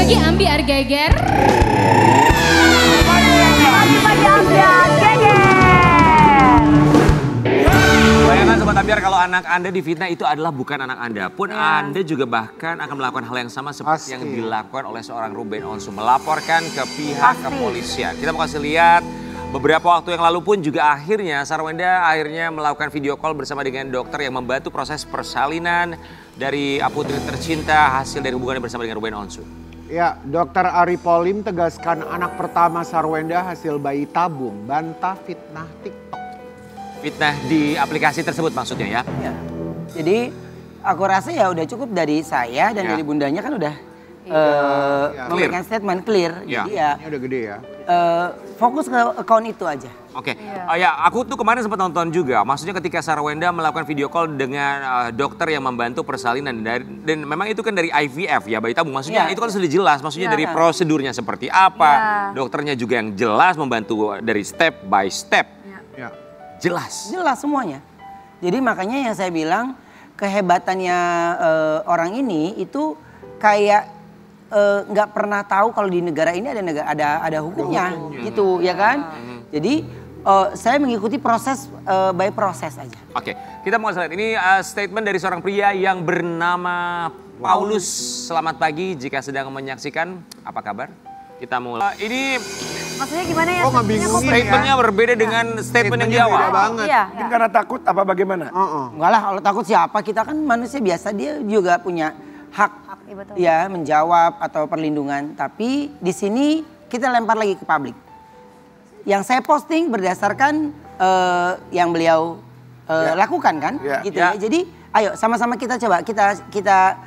Lagi ambiar geger. Pagi-pagi ambiar geger. Bayangkan Sobat Ambiar kalau anak Anda difitnah itu adalah bukan anak Anda. Pun Anda juga bahkan akan melakukan hal yang sama seperti yang dilakukan oleh seorang Ruben Onsu. Melaporkan ke pihak kepolisian. Kita mau kasih lihat beberapa waktu yang lalu pun juga akhirnya Sarwenda melakukan video call bersama dengan dokter yang membantu proses persalinan dari putri tercinta hasil dari hubungannya bersama dengan Ruben Onsu. Ya, Dokter Ari Polim tegaskan anak pertama Sarwenda hasil bayi tabung, bantah fitnah TikTok. Fitnah di aplikasi tersebut maksudnya ya? Ya. Jadi aku rasa ya udah cukup dari saya dan dari bundanya kan udah memberikan statement clear. Jadi ya ini udah gede ya. Fokus ke account itu aja. Oke, ya aku tuh kemarin sempat nonton juga. Maksudnya ketika Sarwenda melakukan video call dengan dokter yang membantu persalinan dan memang itu kan dari IVF ya bayi tabung. Maksudnya itu kan sudah jelas. Maksudnya dari prosedurnya seperti apa, dokternya juga yang jelas membantu dari step by step. Jelas. Jelas semuanya. Jadi makanya yang saya bilang kehebatannya orang ini itu kayak nggak pernah tahu kalau di negara ini ada hukumnya gitu ya kan. Jadi saya mengikuti proses by proses aja. Oke, kita mau lihat ini statement dari seorang pria yang bernama Paulus. Selamat pagi jika sedang menyaksikan. Apa kabar? Kita mulai. Ini Maksudnya gimana ya? Kok ngebingungin statementnya berbeda dengan statement yang di awal. Beda banget. Iya. Mungkin karena takut apa bagaimana? Enggak lah kalau takut siapa, kita kan manusia biasa, dia juga punya hak Iya, betul. ya menjawab atau perlindungan. Tapi di sini kita lempar lagi ke publik. Yang saya posting berdasarkan yang beliau lakukan kan, gitu ya. Jadi ayo sama-sama kita coba kita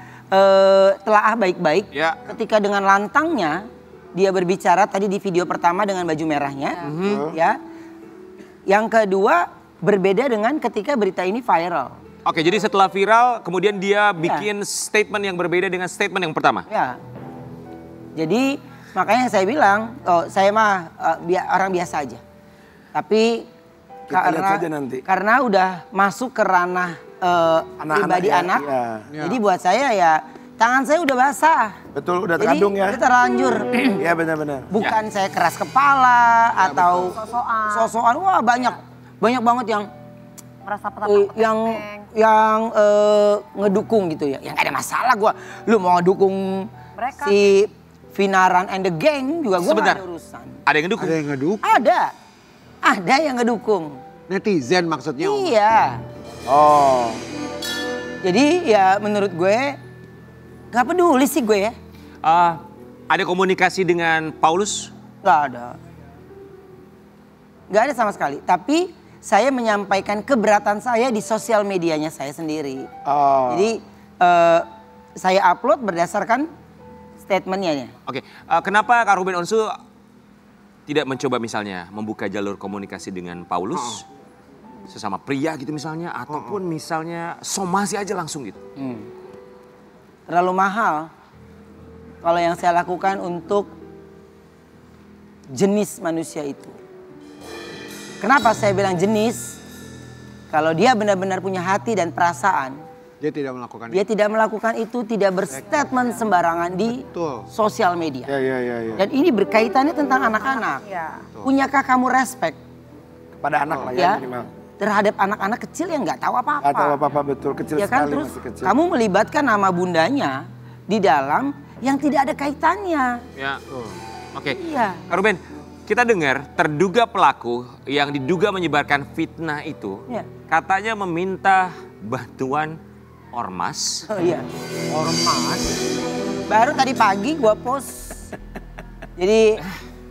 telaah baik-baik. Ketika dengan lantangnya dia berbicara tadi di video pertama dengan baju merahnya, ya. Yang kedua berbeda dengan ketika berita ini viral. Oke, jadi setelah viral kemudian dia bikin statement yang berbeda dengan statement yang pertama. Ya. Jadi makanya saya bilang, saya mah orang biasa aja. Tapi karena udah masuk ke ranah pribadi anak, jadi buat saya ya tangan saya udah basah. Betul, udah terkandung ya. Jadi terlanjur. Iya benar-benar. Bukan saya keras kepala atau sosokan. Wah banyak banget yang Merasa yang ngedukung gitu ya. Yang gak ada masalah gua. Lu mau ngedukung mereka. si Vinaran and the Gang juga gua gak ada urusan. Ada yang ngedukung? Ada yang ngedukung? Ada yang ngedukung. Netizen maksudnya. Iya. Oh. Jadi ya menurut gue gak peduli sih gue ya. Ada komunikasi dengan Paulus? Gak ada. Gak ada sama sekali. Tapi saya menyampaikan keberatan saya di sosial medianya saya sendiri. Jadi saya upload berdasarkan statementnya. Oke, kenapa Kak Ruben Onsu tidak mencoba misalnya membuka jalur komunikasi dengan Paulus? Sesama pria gitu misalnya, ataupun misalnya somasi aja langsung gitu? Terlalu mahal kalau yang saya lakukan untuk jenis manusia itu. Kenapa saya bilang jenis? Kalau dia benar-benar punya hati dan perasaan, Dia tidak melakukan dia tidak melakukan itu, tidak berstatement sembarangan di sosial media. Iya. Dan ini berkaitannya tentang anak-anak. Punyakah kamu respect Kepada anak lah ya minimal. terhadap anak-anak kecil yang nggak tahu apa-apa? Gak tahu apa-apa, betul, kecil Ya kan, sekali, terus masih kecil. kamu melibatkan nama bundanya di dalam yang tidak ada kaitannya. Ya. Oke. Iya. Kak Ruben, kita dengar terduga pelaku yang diduga menyebarkan fitnah itu katanya meminta bantuan ormas. Oh iya. Ormas. Baru tadi pagi gua post. Jadi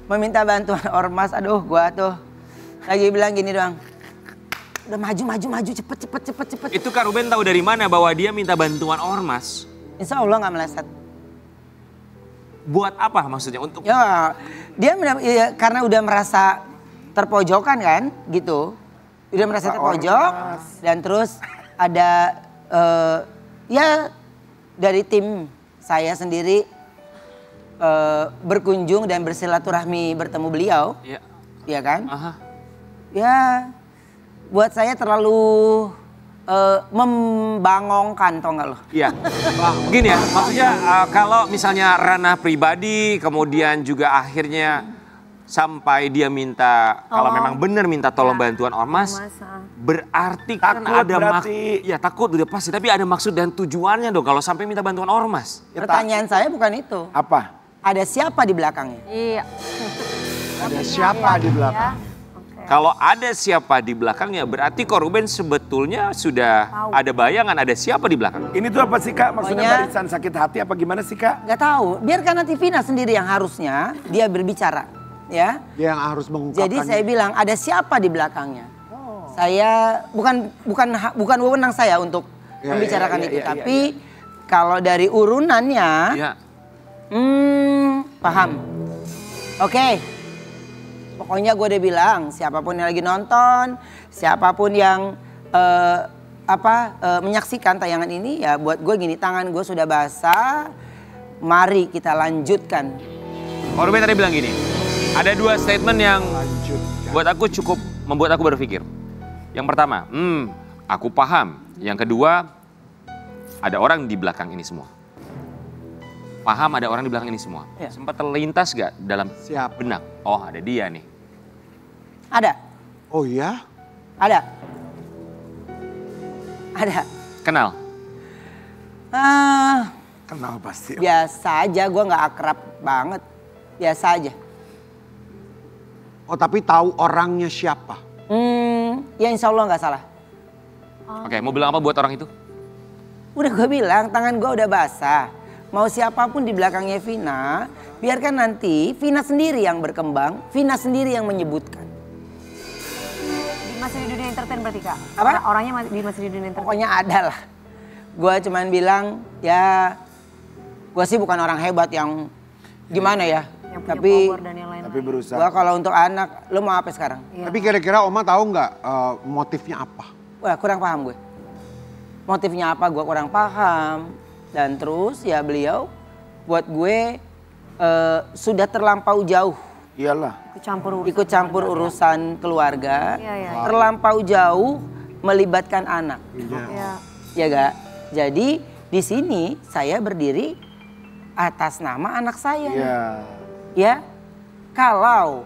meminta bantuan ormas. Aduh, gua tuh lagi bilang gini doang. Udah maju cepet. Itu Kak Ruben tahu dari mana bahwa dia minta bantuan ormas? Insya Allah nggak meleset. Buat apa maksudnya? Untuk Ya, dia karena udah merasa terpojokan kan, gitu. Udah merasa terpojok dan terus ada ya dari tim saya sendiri berkunjung dan bersilaturahmi bertemu beliau. Iya kan? Ya, buat saya terlalu membangongkan, tau nggak lo? Iya, gini ya, maksudnya kalau misalnya ranah pribadi, kemudian juga akhirnya sampai dia minta, kalau memang benar minta tolong bantuan ormas, berarti kan Takut ada berarti. ya takut udah pasti, tapi ada maksud dan tujuannya dong kalau sampai minta bantuan ormas. Pertanyaan saya bukan itu. Apa? Ada siapa di belakangnya? Iya. Ada siapa di belakang? Kalau ada siapa di belakangnya, berarti Ko Ruben sebetulnya sudah ada bayangan ada siapa di belakang. Ini tuh apa sih Kak? Maksudnya Pokoknya- barisan sakit hati apa gimana sih Kak? Gak tahu. Biarkan nanti Vina sendiri yang harusnya dia berbicara, ya. Dia yang harus mengungkapkan. Jadi saya bilang ada siapa di belakangnya. Saya bukan wewenang saya untuk membicarakan itu, tapi kalau dari urunannya, Ya. paham. Oke. Pokoknya gue udah bilang siapapun yang lagi nonton, siapapun yang menyaksikan tayangan ini, ya buat gue gini, tangan gue sudah basah. Mari kita lanjutkan. Ko Ruben tadi bilang gini, ada dua statement yang buat aku cukup membuat aku berpikir. Yang pertama, aku paham. Yang kedua, ada orang di belakang ini semua. Paham ada orang di belakang ini semua. Ya. Sempat terlintas gak dalam benak? Oh ada dia nih. Ada, Oh iya? ada. Ada. Kenal? Kenal pasti. Biasa aja, gue nggak akrab banget. Biasa aja. Oh tapi tahu orangnya siapa? Ya insya Allah nggak salah. Oke, mau bilang apa buat orang itu? Udah gue bilang, tangan gue udah basah. Mau siapapun di belakangnya Vina, biarkan nanti Vina sendiri yang berkembang, Vina sendiri yang menyebutkan. Masih di dunia entertain berarti Kak? Apa? Orangnya masih di dunia entertain. Pokoknya ada lah. Gue cuman bilang, ya gue sih bukan orang hebat yang gimana ya. Yang punya Tapi power dan yang lain-lain. Tapi berusaha. gue kalau untuk anak, lo mau apa sekarang? Tapi kira-kira Oma tahu nggak motifnya apa? Wah kurang paham gue. Motifnya apa gue kurang paham. Dan terus ya beliau buat gue sudah terlampau jauh. Iyalah. Ikut campur urusan keluarga. Iya, iya. Terlampau jauh melibatkan anak. Iya. Ya gak? Jadi di sini saya berdiri atas nama anak saya. Iya. Ya. Kalau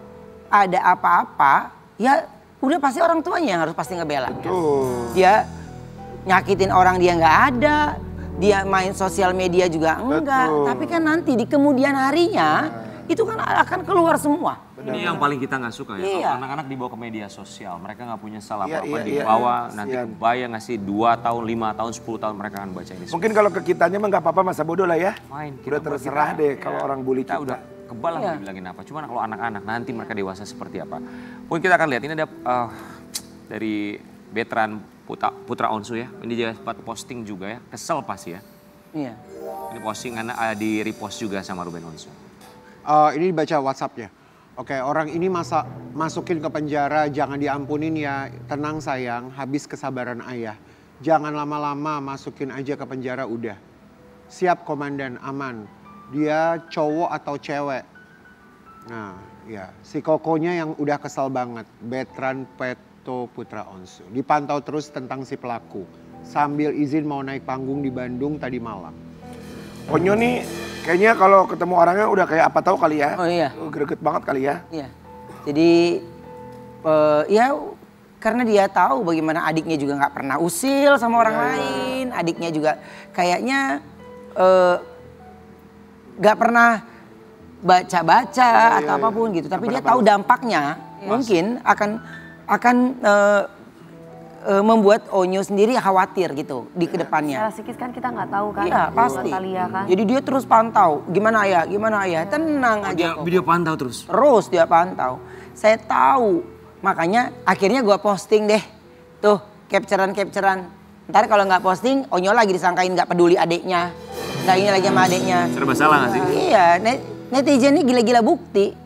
ada apa-apa ya udah pasti orang tuanya yang harus pasti ngebela. Tuh. Dia nyakitin orang dia nggak ada, dia main sosial media juga enggak. Betul. Tapi kan nanti di kemudian harinya itu kan akan keluar semua. Ini yang paling kita nggak suka ya. Iya. Kalau anak-anak dibawa ke media sosial, mereka nggak punya salah Iya, apa-apa. iya, Dibawa iya. nanti Kasian. kebayang ngasih 2 tahun, 5 tahun, 10 tahun mereka akan baca ini semua. Mungkin kalau ke kitanya mah nggak apa-apa masa bodoh lah ya. Main. Udah terserah deh kalau orang bully kita. kita. Udah kebal lah Iya. dibilangin apa. Cuman kalau anak-anak nanti mereka dewasa seperti apa. Mungkin kita akan lihat ini ada dari veteran Putra Onsu ya. Ini dia sempat posting juga ya. Kesel pasti ya. Iya. Ini postingan di repost juga sama Ruben Onsu. Ini dibaca WhatsApp-nya. Oke, orang ini masukin ke penjara, jangan diampunin ya. Tenang sayang, habis kesabaran ayah. Jangan lama-lama, masukin aja ke penjara udah. Siap komandan, aman. Dia cowok atau cewek? Nah, ya. Si kokonya yang udah kesal banget. Veteran Putra Onsu. Dipantau terus tentang si pelaku. Sambil izin mau naik panggung di Bandung tadi malam. Onyo nih kayaknya kalau ketemu orangnya udah kayak apa tahu kali ya. Oh iya. Greget banget kali ya. Iya. Jadi ya karena dia tahu bagaimana adiknya juga nggak pernah usil sama orang lain. Adiknya juga kayaknya nggak pernah baca-baca atau apapun gitu. Tapi dia tahu dampaknya mungkin akan membuat Onyo sendiri khawatir gitu di kedepannya. Secara psikis kan kita nggak tahu kan. Iya pasti. Talia kan. Jadi dia terus pantau. Gimana ayah? Gimana ayah? Tenang aja. Dia kok. video pantau terus. Terus dia pantau. Saya tahu. Makanya akhirnya gua posting deh. Tuh capturean. Ntar kalau nggak posting, Onyo lagi disangkain nggak peduli adeknya. Nggak ini lagi sama adeknya. Serba salah nggak sih? Iya, netizen ini gila-gila bukti.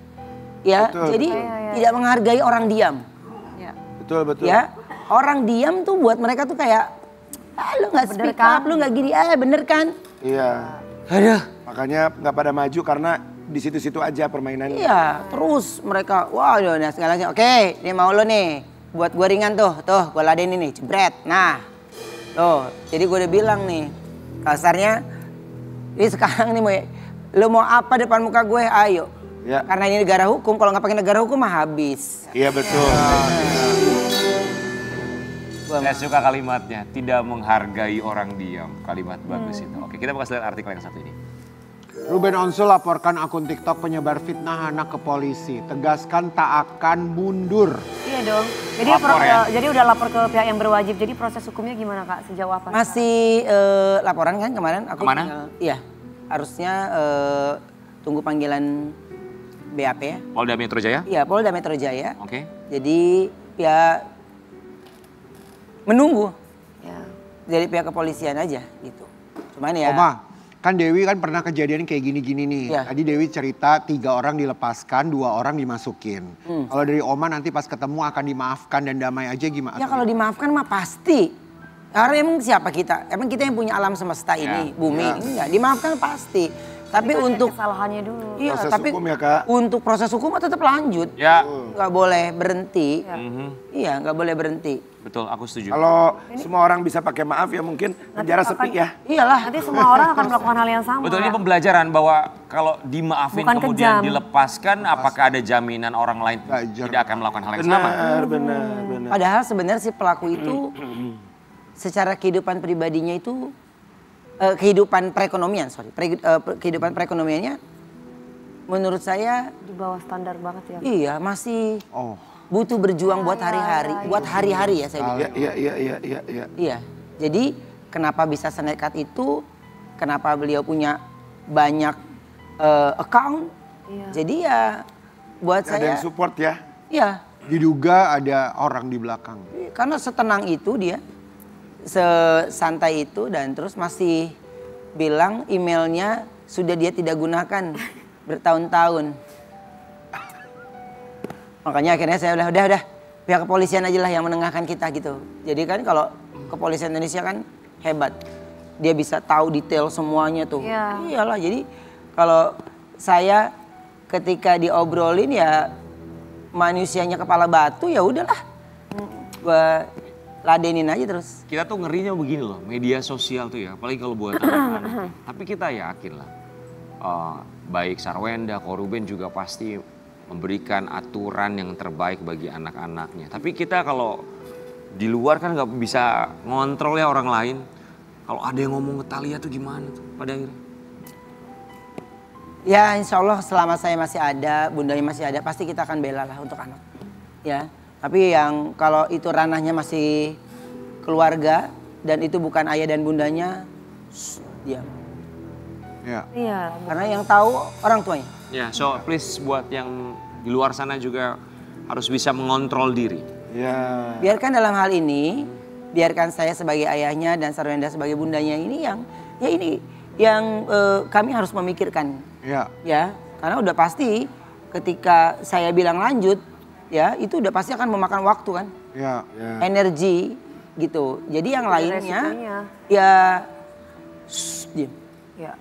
Ya, Betul. jadi tidak menghargai orang diam. Iya. Betul betul. Ya, orang diam tuh buat mereka tuh kayak, lu nggak Bener speak kan? up, lu nggak gini, bener kan? Iya. Aduh. Makanya nggak pada maju karena di situ-situ aja permainannya. Iya, terus mereka, wah udah segalanya. Oke, ini mau lo nih, buat gua ringan tuh gua ladenin nih, jebret. Nah, Tuh, jadi gue udah bilang nih, kasarnya, ini sekarang nih lu mau apa depan muka gue, ayo. Ya. Karena ini negara hukum, kalau nggak pakai negara hukum mah habis. Iya betul. Saya suka kalimatnya, tidak menghargai orang diam. Kalimat bagus itu. Oke, kita bakal lihat artikel yang satu ini. Ruben Onsu laporkan akun TikTok penyebar fitnah anak ke polisi. Tegaskan tak akan mundur. Iya dong. Jadi Lapor ya? jadi udah lapor ke pihak yang berwajib. Jadi proses hukumnya gimana Kak? Sejauh apa? Masih laporan kan kemarin? Aku Kemana? Iya, harusnya tunggu panggilan BAP ya. Polda Metro Jaya? Iya, Polda Metro Jaya. Oke. Jadi ya menunggu Ya. dari pihak kepolisian aja gitu. Cuman ya. Oma, kan Dewi kan pernah kejadian kayak gini-gini nih. Iya. Tadi Dewi cerita 3 orang dilepaskan, 2 orang dimasukin. Kalau dari Oma nanti pas ketemu akan dimaafkan dan damai aja gimana? Ya kalau dimaafkan mah pasti. Karena emang siapa kita? Emang kita yang punya alam semesta ini, bumi. Enggak, dimaafkan pasti. Tapi Itu untuk kesalahannya dulu. iya, Proses tapi hukum ya, Kak. untuk proses hukum mah tetap lanjut. Ya. Nggak boleh berhenti. Iya, nggak boleh berhenti. Betul, aku setuju. Kalau semua orang bisa pakai maaf ya mungkin penjara sepi ya. Iyalah. Nanti semua orang akan melakukan hal yang sama. Betul, ini pembelajaran bahwa kalau dimaafin Bukan kemudian kejam. dilepaskan, apakah ada jaminan orang lain Belajar. tidak akan melakukan hal yang sama? Benar. Padahal sebenarnya si pelaku itu secara kehidupan pribadinya itu kehidupan perekonomian, kehidupan perekonomiannya menurut saya Di bawah standar banget ya. iya masih Oh, butuh berjuang buat hari-hari, buat hari-hari ya saya bilang. Iya. Iya. Jadi kenapa bisa senekat itu? Kenapa beliau punya banyak account? Iya. Jadi ya buat Ada saya yang support ya. iya. diduga ada orang di belakang. Karena setenang itu dia, sesantai itu dan terus masih bilang emailnya sudah dia tidak gunakan bertahun-tahun. Makanya akhirnya saya udah pihak kepolisian aja lah yang menengahkan kita gitu. Jadi kan kalau kepolisian Indonesia kan hebat. Dia bisa tahu detail semuanya tuh. Iya. Iyalah, jadi kalau saya ketika diobrolin ya manusianya kepala batu ya udahlah. Gua ladenin aja terus. Kita tuh ngerinya begini loh, media sosial tuh ya, apalagi kalau buat anak-anak. Tapi kita yakin lah, baik Sarwenda, Koruben juga pasti memberikan aturan yang terbaik bagi anak-anaknya. Tapi kita kalau di luar kan nggak bisa ngontrol ya orang lain. Kalau ada yang ngomong ke Thalia tuh gimana tuh pada akhirnya? Ya insya Allah selama saya masih ada, bundanya masih ada, pasti kita akan bela lah untuk anak. Ya, tapi yang kalau itu ranahnya masih keluarga dan itu bukan ayah dan bundanya, diam. Ya. Iya. Karena yang tahu orang tuanya. Ya, so please buat yang di luar sana juga harus bisa mengontrol diri. Ya. Biarkan dalam hal ini, biarkan saya sebagai ayahnya dan Sarwenda sebagai bundanya ini yang kami harus memikirkan. Ya. Ya, karena udah pasti ketika saya bilang lanjut, ya itu udah pasti akan memakan waktu kan. Ya. Energi gitu. Jadi yang Ada lainnya resikonya. ya diam. Ya.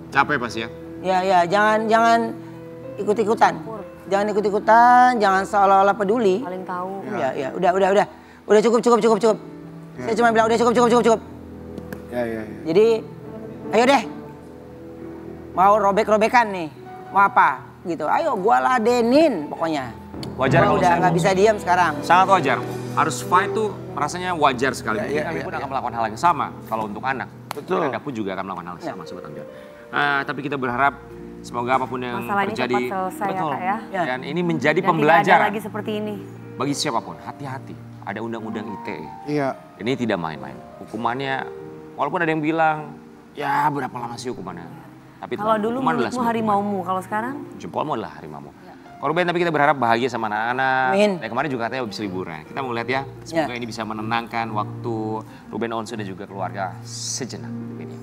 Capek pasti ya? Ya jangan ikut-ikutan. Jangan ikut-ikutan, jangan seolah-olah peduli. Paling tahu. Ya, udah. Udah cukup. Saya cuma bilang udah cukup. Ya. Jadi ayo deh. Mau robek-robekan nih. Mau apa? Gitu. Ayo gua ladenin pokoknya. Wajar Gua kalau udah saya nggak bisa diam sekarang. sangat wajar. Harus fight tuh rasanya wajar sekali. Ya, Kami pun ya. akan melakukan hal yang sama kalau untuk anak. Betul. Anda pun juga akan melakukan hal yang sama, Sobat Ambiar. Tapi kita berharap semoga apapun yang Masalah ini terjadi, cepat selesai ya, betul. Kak, ya. Dan ini menjadi Dan tidak ada pembelajaran lagi seperti ini. bagi siapapun. Hati-hati, ada undang-undang ITE. Iya. Ini tidak main-main. Hukumannya, walaupun ada yang bilang, ya berapa lama sih hukumannya? Tapi Kalau dulu hukuman adalah mulutmu sebuah harimaumu, kalau sekarang jempolmu adalah harimaumu. Korban, tapi kita berharap bahagia sama anak-anak. Amin. Dan kemarin juga katanya habis liburan. Kita mau lihat ya, semoga ini bisa menenangkan waktu Ruben Onsu dan juga keluarga sejenak. Ini.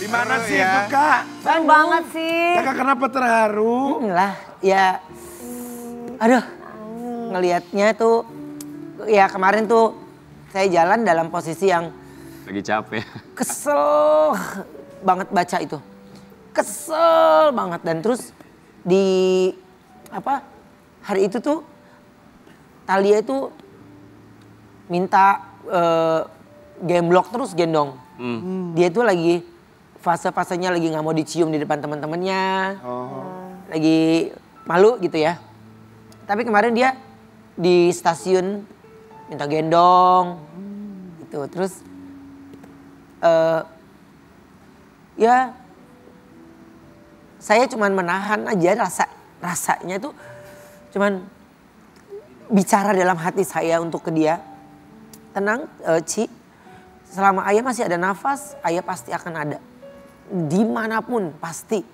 Di mana sih itu Kak? keren banget sih. Kakak kenapa terharu? Lah, ya aduh. Ngelihatnya tuh ya kemarin tuh saya jalan dalam posisi yang Lagi capek. kesel banget baca itu. Kesel banget dan terus di hari itu tuh Thalia itu minta gemblok terus gendong. Dia tuh lagi fase-fasenya lagi nggak mau dicium di depan teman-temannya. Lagi malu gitu ya. Tapi kemarin dia di stasiun minta gendong gitu. Terus ya saya cuman menahan aja rasanya tuh cuman bicara dalam hati saya untuk ke dia. Tenang Ci, selama ayah masih ada nafas, ayah pasti akan ada. Dimanapun pasti.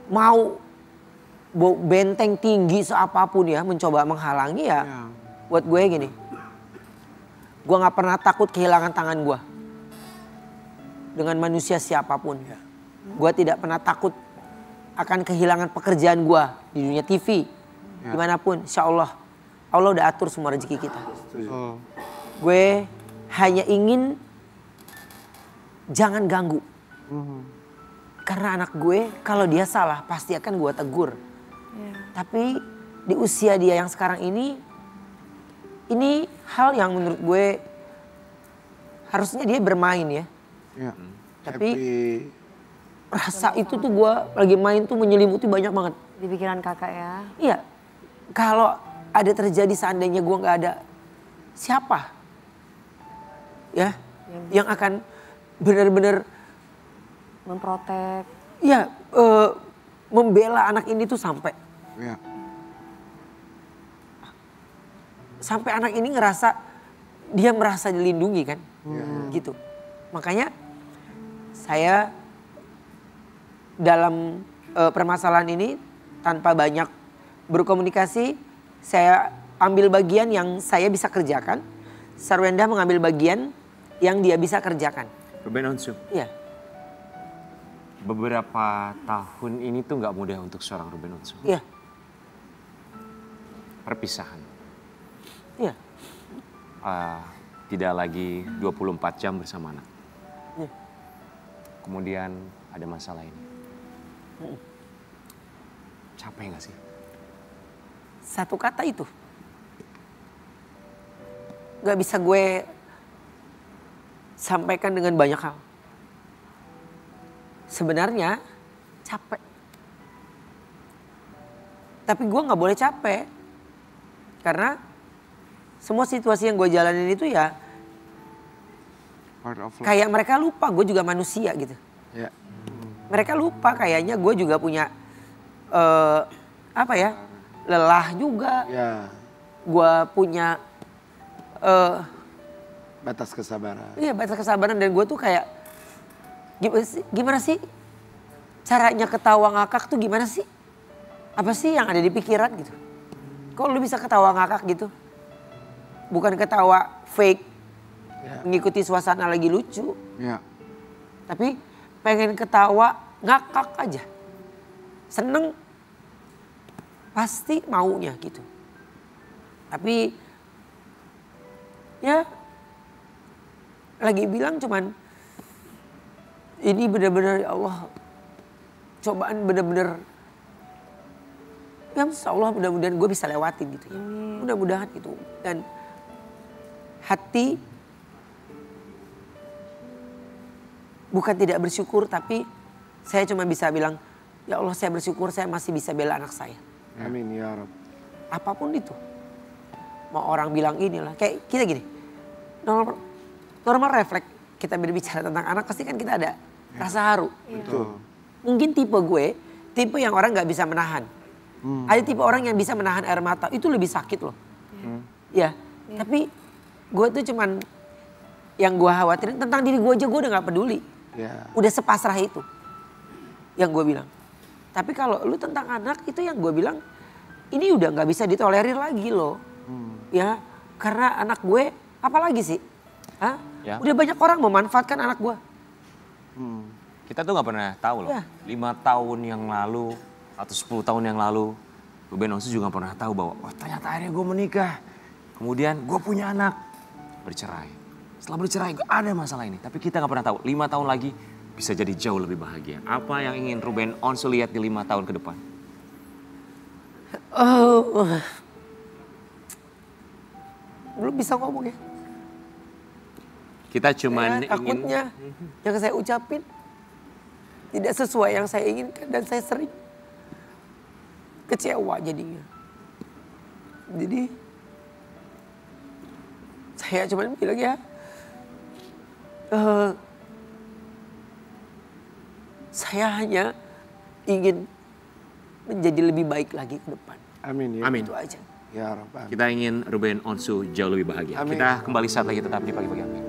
Mau benteng tinggi seapapun ya mencoba menghalangi ya. Buat gue gini, gue gak pernah takut kehilangan tangan gue. Dengan manusia siapapun. Gue tidak pernah takut akan kehilangan pekerjaan gue di dunia TV. Dimanapun, insya Allah. Allah udah atur semua rezeki kita. Gue hanya ingin jangan ganggu. Karena anak gue kalau dia salah pasti akan gue tegur. Tapi di usia dia yang sekarang ini hal yang menurut gue harusnya dia bermain ya. Tapi rasa itu tuh gue lagi main tuh menyelimuti banyak banget. Di pikiran kakak ya. Iya, kalau ada terjadi seandainya gue gak ada, siapa ya yang akan benar-benar memprotek. Ya, membela anak ini tuh sampai anak ini ngerasa dia merasa dilindungi kan, gitu. Makanya saya dalam permasalahan ini tanpa banyak berkomunikasi, saya ambil bagian yang saya bisa kerjakan. Sarwenda mengambil bagian yang dia bisa kerjakan. Ruben Onsu. Iya. Beberapa tahun ini tuh nggak mudah untuk seorang Ruben Onsu. Iya. Perpisahan. Iya. Tidak lagi 24 jam bersama anak. Iya. Kemudian ada masalah ini. Capek nggak sih? Satu kata itu. Gak bisa gue sampaikan dengan banyak hal. Sebenarnya capek. Tapi gue gak boleh capek. Karena semua situasi yang gue jalanin itu ya kayak mereka lupa gue juga manusia gitu. Mereka lupa kayaknya gue juga punya lelah juga. Gue punya batas kesabaran. Iya, batas kesabaran, dan gue tuh kayak gimana sih caranya ketawa ngakak tuh gimana sih? Apa sih yang ada di pikiran gitu? Kok lu bisa ketawa ngakak gitu? Bukan ketawa fake, mengikuti suasana lagi lucu. Tapi pengen ketawa ngakak aja. Seneng, pasti maunya gitu. Tapi ya lagi bilang cuman ini benar-benar ya Allah, cobaan benar-benar ya insya Allah mudah-mudahan gue bisa lewatin gitu ya. Mudah-mudahan gitu. Dan hati bukan tidak bersyukur, tapi saya cuma bisa bilang ya Allah saya bersyukur saya masih bisa bela anak saya. Amin ya Rabb. Apapun itu. Mau orang bilang inilah, kayak kita gini, normal refleks kita berbicara tentang anak pasti kan kita ada rasa haru. Betul. Mungkin tipe gue, tipe yang orang nggak bisa menahan. Ada tipe orang yang bisa menahan air mata, itu lebih sakit loh. Ya, tapi gue tuh cuman yang gue khawatirin tentang diri gue aja gue udah nggak peduli. Udah sepasrah itu yang gue bilang. Tapi kalau lu tentang anak itu yang gue bilang ini udah nggak bisa ditolerir lagi loh. Ya, karena anak gue apalagi sih? Ya. Udah banyak orang memanfaatkan anak gue. Kita tuh nggak pernah tahu loh. 5 tahun yang lalu atau 10 tahun yang lalu, Ruben Onsu juga pernah tahu bahwa ternyata akhirnya gue menikah. Kemudian gue punya anak, bercerai. Setelah bercerai ada masalah ini. Tapi kita nggak pernah tahu 5 tahun lagi bisa jadi jauh lebih bahagia. Apa yang ingin Ruben Onsu lihat di 5 tahun ke depan? Belum bisa ngomong ya. Kita cuman saya takutnya yang saya ucapin tidak sesuai yang saya inginkan dan saya sering kecewa jadinya. Jadi saya cuma bilang ya, saya hanya ingin menjadi lebih baik lagi ke depan. Amin ya. Amin. Itu aja. Ya Rabbal. Kita ingin Ruben Onsu jauh lebih bahagia. Amin. Kita kembali saat lagi tetap di Pagi Pagi Amir.